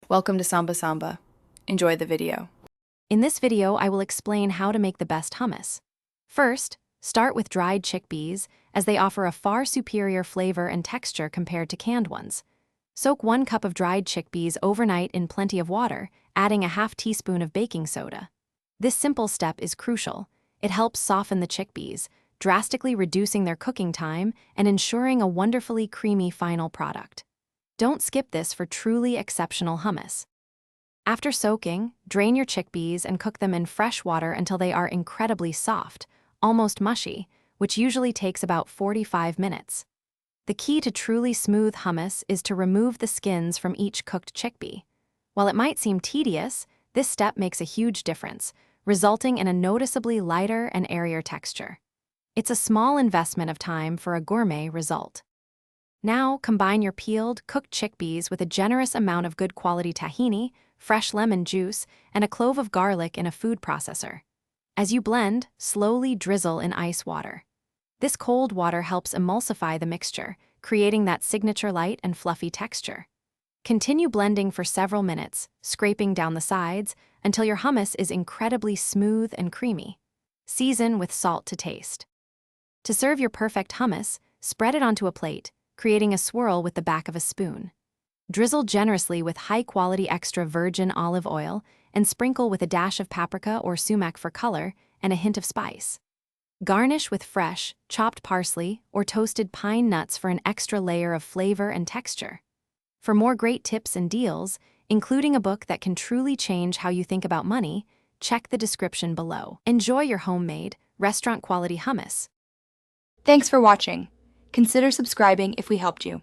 Welcome to Samba Samba. Enjoy the video. In this video, I will explain how to make the best hummus. First, start with dried chickpeas, as they offer a far superior flavor and texture compared to canned ones. Soak 1 cup of dried chickpeas overnight in plenty of water, adding a half teaspoon of baking soda. This simple step is crucial. It helps soften the chickpeas, drastically reducing their cooking time and ensuring a wonderfully creamy final product. Don't skip this for truly exceptional hummus. After soaking, drain your chickpeas and cook them in fresh water until they are incredibly soft, almost mushy, which usually takes about 45 minutes. The key to truly smooth hummus is to remove the skins from each cooked chickpea. While it might seem tedious, this step makes a huge difference, resulting in a noticeably lighter and airier texture. It's a small investment of time for a gourmet result. Now, combine your peeled, cooked chickpeas with a generous amount of good quality tahini, fresh lemon juice, and a clove of garlic in a food processor. As you blend, slowly drizzle in ice water. This cold water helps emulsify the mixture, creating that signature light and fluffy texture. Continue blending for several minutes, scraping down the sides, until your hummus is incredibly smooth and creamy. Season with salt to taste. To serve your perfect hummus, spread it onto a plate, creating a swirl with the back of a spoon. Drizzle generously with high-quality extra virgin olive oil and sprinkle with a dash of paprika or sumac for color and a hint of spice. Garnish with fresh, chopped parsley or toasted pine nuts for an extra layer of flavor and texture. For more great tips and deals, including a book that can truly change how you think about money, check the description below. Enjoy your homemade, restaurant-quality hummus. Thanks for watching. Consider subscribing if we helped you.